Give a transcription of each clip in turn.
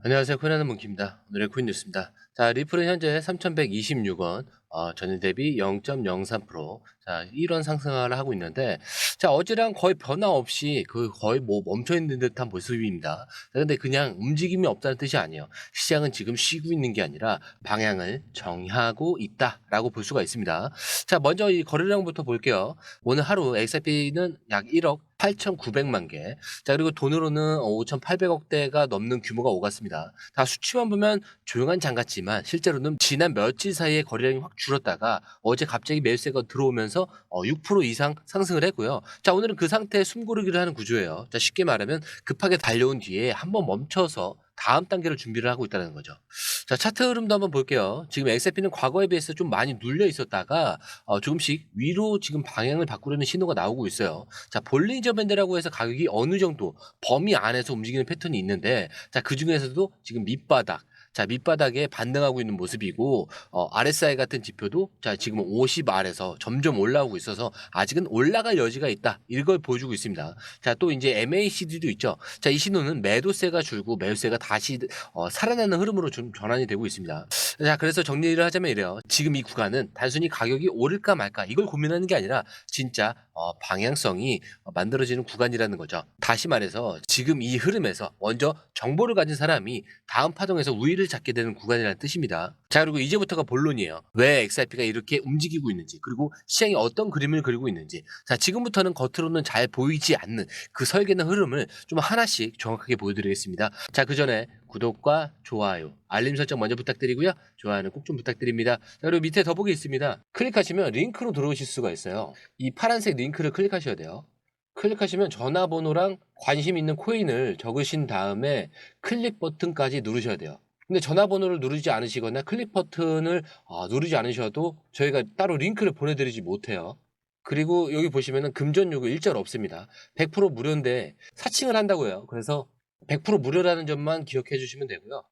안녕하세요. 코인하는 몽키입니다. 오늘의 코인 뉴스입니다. 자, 리플은 현재 3,126원, 전일 대비 0.03%, 자, 1원 상승을 하고 있는데, 자, 어제랑 거의 변화 없이 거의 뭐 멈춰있는 듯한 모습입니다. 자, 근데 그냥 움직임이 없다는 뜻이 아니에요. 시장은 지금 쉬고 있는 게 아니라 방향을 정하고 있다라고 볼 수가 있습니다. 자, 먼저 이 거래량부터 볼게요. 오늘 하루 XRP는 약 1억 8,900만 개. 자, 그리고 돈으로는 5,800억대가 넘는 규모가 오갔습니다. 다 수치만 보면 조용한 장 같지만 실제로는 지난 며칠 사이에 거래량이 확 줄었다가 어제 갑자기 매수세가 들어오면서 6% 이상 상승을 했고요. 자, 오늘은 그 상태에 숨고르기를 하는 구조예요. 자, 쉽게 말하면 급하게 달려온 뒤에 한번 멈춰서 다음 단계를 준비를 하고 있다는 거죠. 자, 차트 흐름도 한번 볼게요. 지금 XRP는 과거에 비해서 좀 많이 눌려 있었다가 조금씩 위로 지금 방향을 바꾸려는 신호가 나오고 있어요. 자, 볼린저 밴드라고 해서 가격이 어느 정도 범위 안에서 움직이는 패턴이 있는데, 자, 그 중에서도 지금 밑바닥, 자, 밑바닥에 반등하고 있는 모습이고, RSI 같은 지표도 자, 지금 50 아래서 점점 올라오고 있어서 아직은 올라갈 여지가 있다. 이걸 보여주고 있습니다. 자, 또 이제 MACD도 있죠. 자, 이 신호는 매도세가 줄고 매수세가 다시 살아나는 흐름으로 좀 전환이 되고 있습니다. 자, 그래서 정리를 하자면 이래요. 지금 이 구간은 단순히 가격이 오를까 말까 이걸 고민하는 게 아니라 진짜 방향성이 만들어지는 구간이라는 거죠. 다시 말해서 지금 이 흐름에서 먼저 정보를 가진 사람이 다음 파동에서 우위를 잡게 되는 구간이라는 뜻입니다. 자, 그리고 이제부터가 본론이에요. 왜 XRP가 이렇게 움직이고 있는지, 그리고 시장이 어떤 그림을 그리고 있는지. 자, 지금부터는 겉으로는 잘 보이지 않는 그 설계는 흐름을 좀 하나씩 정확하게 보여드리겠습니다. 자, 그 전에 구독과 좋아요, 알림 설정 먼저 부탁드리고요. 좋아요는 꼭 좀 부탁드립니다. 자, 그리고 밑에 더보기 있습니다. 클릭하시면 링크로 들어오실 수가 있어요. 이 파란색 링크를 클릭하셔야 돼요. 클릭하시면 전화번호랑 관심 있는 코인을 적으신 다음에 클릭 버튼까지 누르셔야 돼요. 근데 전화번호를 누르지 않으시거나 클릭 버튼을 누르지 않으셔도 저희가 따로 링크를 보내드리지 못해요. 그리고 여기 보시면은 금전 요구 일절 없습니다. 100% 무료인데 사칭을 한다고 해요. 그래서 100% 무료라는 점만 기억해 주시면 되고요.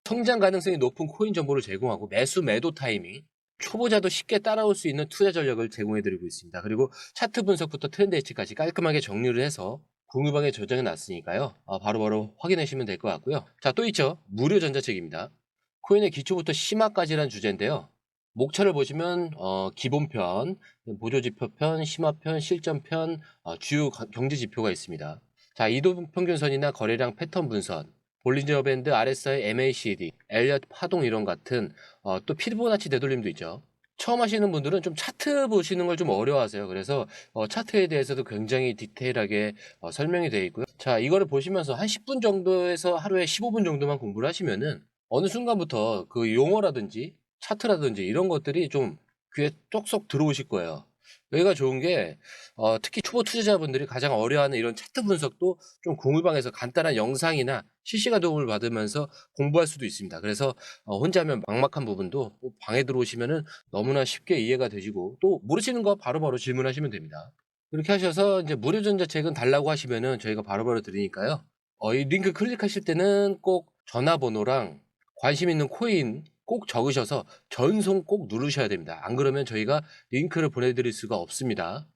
성장 가능성이 높은 코인 정보를 제공하고 매수 매도 타이밍, 초보자도 쉽게 따라올 수 있는 투자 전략을 제공해 드리고 있습니다. 그리고 차트 분석부터 트렌드 예측까지 깔끔하게 정리를 해서 공유방에 저장해 놨으니까요. 바로바로 확인하시면 될 것 같고요. 자, 또 있죠. 무료 전자책입니다. 코인의 기초부터 심화까지란 주제인데요. 목차를 보시면 기본편, 보조지표편, 심화편, 실전편, 주요 경제지표가 있습니다. 자, 이동평균선이나 거래량 패턴 분선, 볼린저 밴드, RSI, MACD, 엘리엇 파동 이론 같은 또 피보나치 되돌림도 있죠. 처음 하시는 분들은 좀 차트 보시는 걸 좀 어려워하세요. 그래서 차트에 대해서도 굉장히 디테일하게 설명이 되어 있고요. 자, 이거를 보시면서 한 10분 정도에서 하루에 15분 정도만 공부를 하시면은 어느 순간부터 그 용어라든지 차트라든지 이런 것들이 좀 귀에 쏙쏙 들어오실 거예요. 여기가 좋은 게 특히 초보 투자자분들이 가장 어려워하는 이런 차트 분석도 좀 공유방에서 간단한 영상이나 실시간 도움을 받으면서 공부할 수도 있습니다. 그래서 혼자 하면 막막한 부분도 방에 들어오시면은 너무나 쉽게 이해가 되시고 또 모르시는 거 바로바로 질문하시면 됩니다. 이렇게 하셔서 이제 무료 전자책은 달라고 하시면은 저희가 바로바로 드리니까요. 이 링크 클릭하실 때는 꼭 전화번호랑 관심 있는 코인 꼭 적으셔서 전송 꼭 누르셔야 됩니다. 안 그러면 저희가 링크를 보내드릴 수가 없습니다.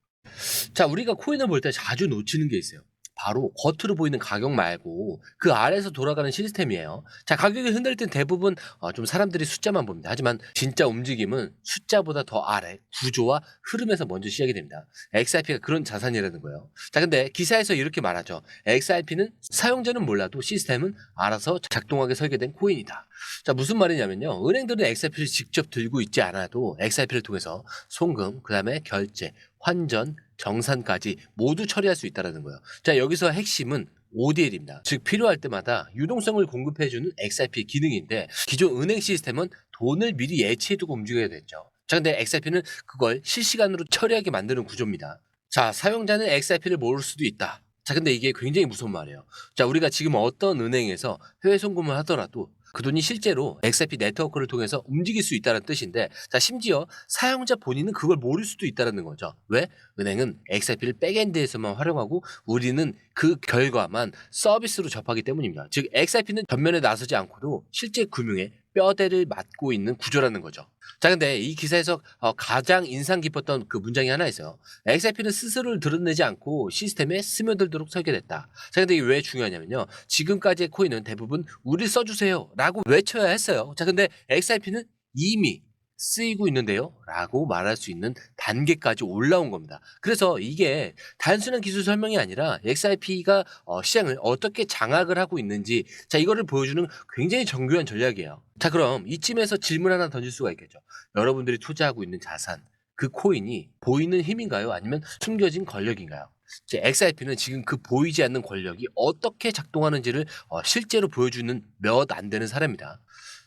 자, 우리가 코인을 볼 때 자주 놓치는 게 있어요. 바로 겉으로 보이는 가격 말고 그 아래에서 돌아가는 시스템이에요. 자, 가격이 흔들릴 땐 대부분 좀 사람들이 숫자만 봅니다. 하지만 진짜 움직임은 숫자보다 더 아래 구조와 흐름에서 먼저 시작이 됩니다. XRP가 그런 자산이라는 거예요. 자, 근데 기사에서 이렇게 말하죠. XRP는 사용자는 몰라도 시스템은 알아서 작동하게 설계된 코인이다. 자, 무슨 말이냐면요. 은행들은 XRP를 직접 들고 있지 않아도 XRP를 통해서 송금, 그 다음에 결제, 환전, 정산까지 모두 처리할 수 있다는 거예요. 자, 여기서 핵심은 ODL입니다. 즉 필요할 때마다 유동성을 공급해주는 XRP 기능인데 기존 은행 시스템은 돈을 미리 예치해두고 움직여야 됐죠. 자, 근데 XRP는 그걸 실시간으로 처리하게 만드는 구조입니다. 자, 사용자는 XRP를 모를 수도 있다. 자, 근데 이게 굉장히 무서운 말이에요. 자, 우리가 지금 어떤 은행에서 해외 송금을 하더라도 그 돈이 실제로 XRP 네트워크를 통해서 움직일 수 있다는 뜻인데, 자, 심지어 사용자 본인은 그걸 모를 수도 있다는 거죠. 왜? 은행은 XRP를 백엔드에서만 활용하고 우리는 그 결과만 서비스로 접하기 때문입니다. 즉 XRP는 전면에 나서지 않고도 실제 금융의 뼈대를 맡고 있는 구조라는 거죠. 자, 근데 이 기사에서 가장 인상 깊었던 그 문장이 하나 있어요. XRP는 스스로를 드러내지 않고 시스템에 스며들도록 설계됐다. 자, 근데 이게 왜 중요하냐면요. 지금까지의 코인은 대부분 우리 써주세요 라고 외쳐야 했어요. 자, 근데 XRP는 이미 쓰이고 있는데요 라고 말할 수 있는 단계까지 올라온 겁니다. 그래서 이게 단순한 기술 설명이 아니라 XRP가 시장을 어떻게 장악을 하고 있는지, 자, 이거를 보여주는 굉장히 정교한 전략이에요. 자, 그럼 이쯤에서 질문 하나 던질 수가 있겠죠. 여러분들이 투자하고 있는 자산, 그 코인이 보이는 힘인가요? 아니면 숨겨진 권력인가요? XRP는 지금 그 보이지 않는 권력이 어떻게 작동하는지를 실제로 보여주는 몇 안 되는 사례입니다.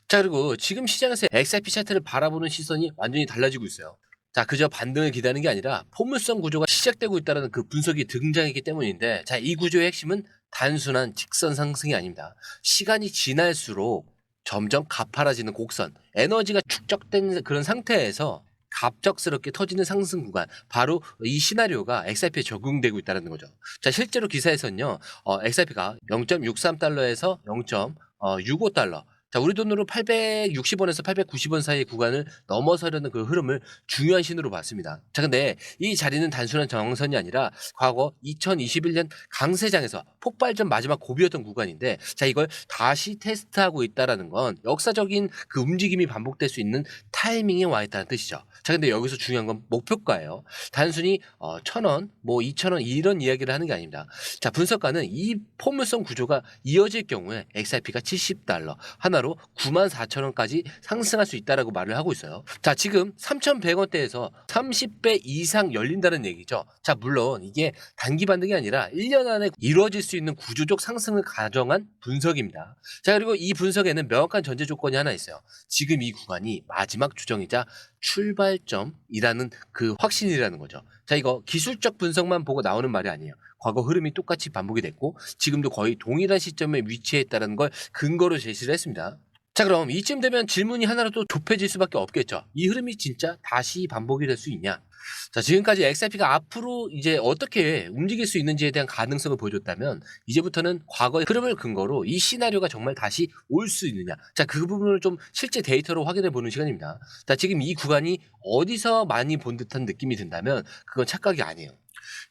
자, 그리고 지금 시장에서 XRP 차트를 바라보는 시선이 완전히 달라지고 있어요. 자, 그저 반등을 기다리는 게 아니라 포물선 구조가 시작되고 있다는 그 분석이 등장했기 때문인데, 자, 이 구조의 핵심은 단순한 직선 상승이 아닙니다. 시간이 지날수록 점점 가파라지는 곡선, 에너지가 축적된 그런 상태에서 갑작스럽게 터지는 상승 구간, 바로 이 시나리오가 XRP에 적용되고 있다는 거죠. 자, 실제로 기사에서는요, XRP가 0.63달러에서 0.65달러, 자, 우리 돈으로 860원에서 890원 사이의 구간을 넘어서려는 그 흐름을 중요한 신호로 봤습니다. 자, 근데 이 자리는 단순한 정선이 아니라 과거 2021년 강세장에서 폭발전 마지막 고비였던 구간인데, 자, 이걸 다시 테스트하고 있다라는 건 역사적인 그 움직임이 반복될 수 있는 타이밍에 와 있다는 뜻이죠. 자, 근데 여기서 중요한 건 목표가예요. 단순히 1,000원, 뭐 2,000원 이런 이야기를 하는 게 아닙니다. 자, 분석가는 이 포물선 구조가 이어질 경우에 XRP가 70달러, 하나로 94,000원까지 상승할 수 있다라고 말을 하고 있어요. 자, 지금 3,100원대에서 30배 이상 열린다는 얘기죠. 자, 물론 이게 단기 반등이 아니라 1년 안에 이루어질 수 있는 구조적 상승을 가정한 분석입니다. 자, 그리고 이 분석에는 명확한 전제 조건이 하나 있어요. 지금 이 구간이 마지막 조정이자 출발점이라는 그 확신이라는 거죠. 자, 이거 기술적 분석만 보고 나오는 말이 아니에요. 과거 흐름이 똑같이 반복이 됐고 지금도 거의 동일한 시점에 위치했다는 걸 근거로 제시를 했습니다. 자, 그럼 이쯤 되면 질문이 하나로 또 좁혀질 수밖에 없겠죠. 이 흐름이 진짜 다시 반복이 될 수 있냐? 자, 지금까지 XRP가 앞으로 이제 어떻게 움직일 수 있는지에 대한 가능성을 보여줬다면, 이제부터는 과거의 흐름을 근거로 이 시나리오가 정말 다시 올 수 있느냐, 자, 그 부분을 좀 실제 데이터로 확인해 보는 시간입니다. 자, 지금 이 구간이 어디서 많이 본 듯한 느낌이 든다면 그건 착각이 아니에요.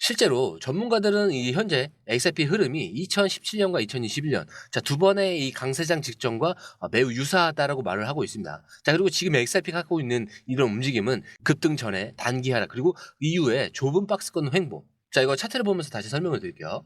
실제로 전문가들은 이 현재 XRP 흐름이 2017년과 2021년, 자, 두 번의 이 강세장 직전과 매우 유사하다라고 말을 하고 있습니다. 자, 그리고 지금 XRP가 갖고 있는 이런 움직임은 급등 전에 단기 하락, 그리고 이후에 좁은 박스권 횡보. 자, 이거 차트를 보면서 다시 설명을 드릴게요.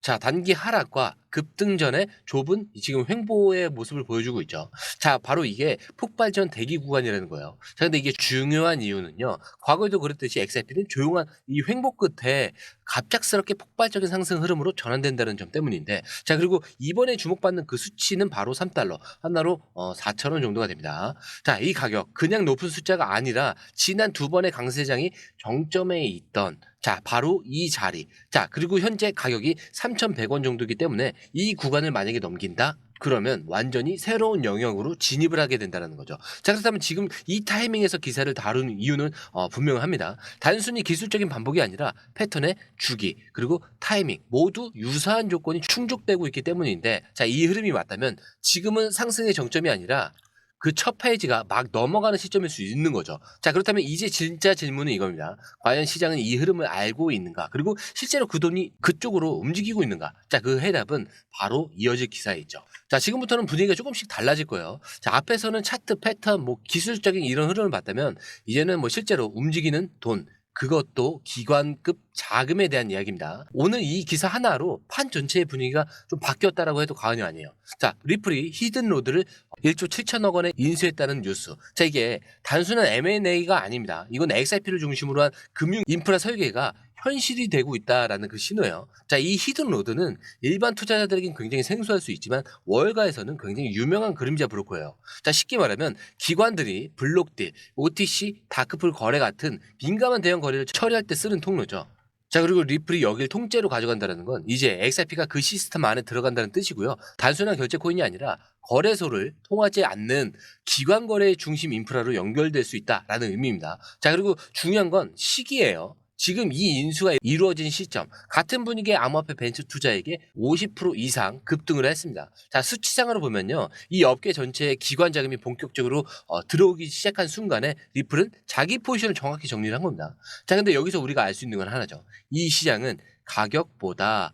자, 단기 하락과 급등 전에 좁은 지금 횡보의 모습을 보여주고 있죠. 자, 바로 이게 폭발전 대기 구간이라는 거예요. 자, 근데 이게 중요한 이유는요, 과거에도 그랬듯이 XRP는 조용한 이 횡보 끝에 갑작스럽게 폭발적인 상승 흐름으로 전환된다는 점 때문인데, 자, 그리고 이번에 주목받는 그 수치는 바로 3달러, 하나로 4,000원 정도가 됩니다. 자, 이 가격 그냥 높은 숫자가 아니라 지난 두 번의 강세장이 정점에 있던, 자, 바로 이 자리. 자, 그리고 현재 가격이 3,100원 정도이기 때문에 이 구간을 만약에 넘긴다? 그러면 완전히 새로운 영역으로 진입을 하게 된다는 거죠. 자, 그렇다면 지금 이 타이밍에서 기사를 다루는 이유는 분명합니다. 단순히 기술적인 반복이 아니라 패턴의 주기, 그리고 타이밍 모두 유사한 조건이 충족되고 있기 때문인데, 자, 이 흐름이 맞다면 지금은 상승의 정점이 아니라 그 첫 페이지가 막 넘어가는 시점일 수 있는 거죠. 자, 그렇다면 이제 진짜 질문은 이겁니다. 과연 시장은 이 흐름을 알고 있는가? 그리고 실제로 그 돈이 그쪽으로 움직이고 있는가? 자, 그 해답은 바로 이어질 기사에 있죠. 자, 지금부터는 분위기가 조금씩 달라질 거예요. 자, 앞에서는 차트 패턴, 뭐 기술적인 이런 흐름을 봤다면 이제는 뭐 실제로 움직이는 돈, 그것도 기관급 자금에 대한 이야기입니다. 오늘 이 기사 하나로 판 전체의 분위기가 좀 바뀌었다라고 해도 과언이 아니에요. 자, 리플이 히든로드를 1조 7천억 원에 인수했다는 뉴스. 자, 이게 단순한 M&A가 아닙니다. 이건 XRP를 중심으로 한 금융 인프라 설계가 현실이 되고 있다라는 그 신호예요. 자, 이 히든로드는 일반 투자자들에겐 굉장히 생소할 수 있지만 월가에서는 굉장히 유명한 그림자 브로커예요. 자, 쉽게 말하면 기관들이 블록딜, OTC, 다크풀 거래 같은 민감한 대형 거래를 처리할 때 쓰는 통로죠. 자, 그리고 리플이 여길 통째로 가져간다는 건 이제 XRP가 그 시스템 안에 들어간다는 뜻이고요. 단순한 결제 코인이 아니라 거래소를 통하지 않는 기관 거래 중심 인프라로 연결될 수 있다라는 의미입니다. 자, 그리고 중요한 건 시기예요. 지금 이 인수가 이루어진 시점 같은 분위기의 암호화폐 벤처 투자액의 50% 이상 급등을 했습니다. 자, 수치상으로 보면요. 이 업계 전체에 기관 자금이 본격적으로 들어오기 시작한 순간에 리플은 자기 포지션을 정확히 정리를 한 겁니다. 자, 근데 여기서 우리가 알 수 있는 건 하나죠. 이 시장은 가격보다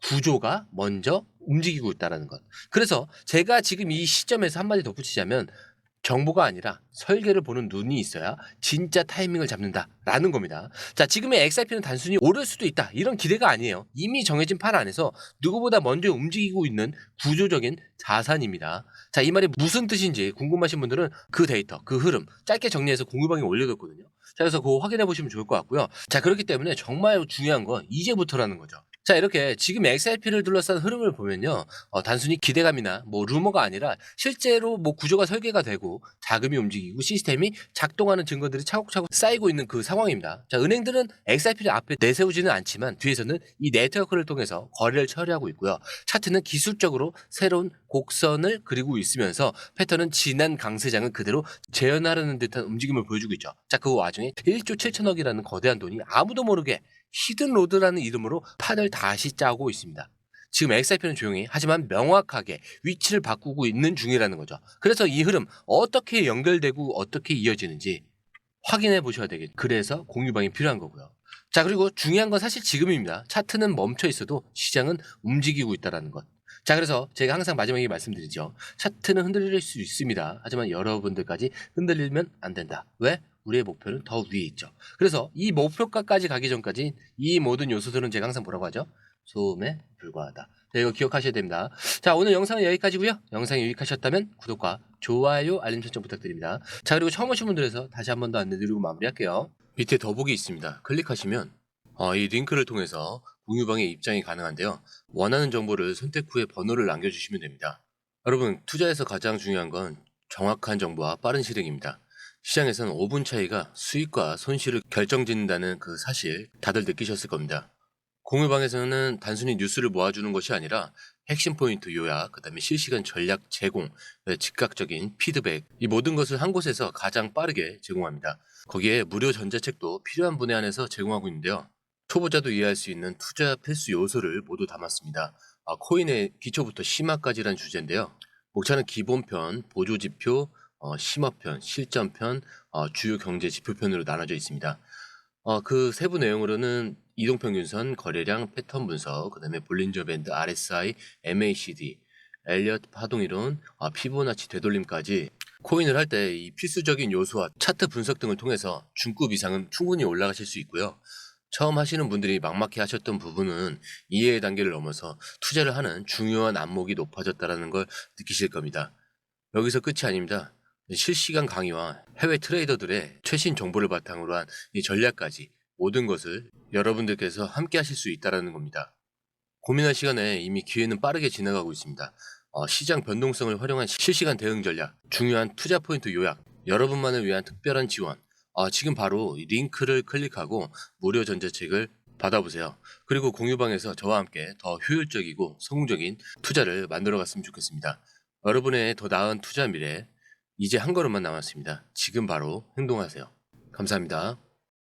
구조가 먼저 움직이고 있다는 것. 그래서 제가 지금 이 시점에서 한마디 덧붙이자면 정보가 아니라 설계를 보는 눈이 있어야 진짜 타이밍을 잡는다라는 겁니다. 자, 지금의 XRP는 단순히 오를 수도 있다 이런 기대가 아니에요. 이미 정해진 판 안에서 누구보다 먼저 움직이고 있는 구조적인 자산입니다. 자, 이 말이 무슨 뜻인지 궁금하신 분들은 그 데이터, 그 흐름 짧게 정리해서 공유방에 올려뒀거든요. 자, 그래서 그거 확인해 보시면 좋을 것 같고요. 자, 그렇기 때문에 정말 중요한 건 이제부터라는 거죠. 자, 이렇게 지금 XRP를 둘러싼 흐름을 보면요. 단순히 기대감이나 뭐 루머가 아니라 실제로 뭐 구조가 설계가 되고 자금이 움직이고 시스템이 작동하는 증거들이 차곡차곡 쌓이고 있는 그 상황입니다. 자, 은행들은 XRP를 앞에 내세우지는 않지만 뒤에서는 이 네트워크를 통해서 거래를 처리하고 있고요. 차트는 기술적으로 새로운 곡선을 그리고 있으면서 패턴은 지난 강세장을 그대로 재현하려는 듯한 움직임을 보여주고 있죠. 자, 그 와중에 1조 7천억이라는 거대한 돈이 아무도 모르게 히든로드라는 이름으로 판을 다시 짜고 있습니다. 지금 XRP는 조용히 하지만 명확하게 위치를 바꾸고 있는 중이라는 거죠. 그래서 이 흐름 어떻게 연결되고 어떻게 이어지는지 확인해 보셔야 되겠죠. 그래서 공유방이 필요한 거고요. 자, 그리고 중요한 건 사실 지금입니다. 차트는 멈춰 있어도 시장은 움직이고 있다는 것. 자, 그래서 제가 항상 마지막에 말씀드리죠. 차트는 흔들릴 수 있습니다. 하지만 여러분들까지 흔들리면 안 된다. 왜? 우리의 목표는 더 위에 있죠. 그래서 이 목표가까지 가기 전까지 이 모든 요소들은 제가 항상 뭐라고 하죠? 소음에 불과하다. 자, 이거 기억하셔야 됩니다. 자, 오늘 영상은 여기까지고요. 영상이 유익하셨다면 구독과 좋아요, 알림 설정 부탁드립니다. 자, 그리고 처음 오신 분들에서 다시 한 번 더 안내드리고 마무리할게요. 밑에 더보기 있습니다. 클릭하시면 이 링크를 통해서 공유방에 입장이 가능한데요. 원하는 정보를 선택 후에 번호를 남겨주시면 됩니다. 여러분, 투자에서 가장 중요한 건 정확한 정보와 빠른 실행입니다. 시장에서는 5분 차이가 수익과 손실을 결정짓는다는 그 사실 다들 느끼셨을 겁니다. 공유방에서는 단순히 뉴스를 모아주는 것이 아니라 핵심 포인트 요약, 그 다음에 실시간 전략 제공, 즉각적인 피드백, 이 모든 것을 한 곳에서 가장 빠르게 제공합니다. 거기에 무료 전자책도 필요한 분야 안에서 제공하고 있는데요. 초보자도 이해할 수 있는 투자 필수 요소를 모두 담았습니다. 코인의 기초부터 심화까지란 주제인데요. 목차는 기본편, 보조지표, 심화편, 실전편, 주요 경제 지표편으로 나눠져 있습니다. 그 세부 내용으로는 이동평균선, 거래량, 패턴 분석, 그 다음에 볼린저 밴드, RSI, MACD, 엘리엇 파동이론, 피보나치 되돌림까지 코인을 할 때 이 필수적인 요소와 차트 분석 등을 통해서 중급 이상은 충분히 올라가실 수 있고요. 처음 하시는 분들이 막막해 하셨던 부분은 이해의 단계를 넘어서 투자를 하는 중요한 안목이 높아졌다는 걸 느끼실 겁니다. 여기서 끝이 아닙니다. 실시간 강의와 해외 트레이더들의 최신 정보를 바탕으로 한 이 전략까지 모든 것을 여러분들께서 함께 하실 수 있다는 겁니다. 고민할 시간에 이미 기회는 빠르게 지나가고 있습니다. 시장 변동성을 활용한 실시간 대응 전략, 중요한 투자 포인트 요약, 여러분만을 위한 특별한 지원. 지금 바로 이 링크를 클릭하고 무료 전자책을 받아보세요. 그리고 공유방에서 저와 함께 더 효율적이고 성공적인 투자를 만들어 갔으면 좋겠습니다. 여러분의 더 나은 투자 미래, 이제 한 걸음만 남았습니다. 지금 바로 행동하세요. 감사합니다.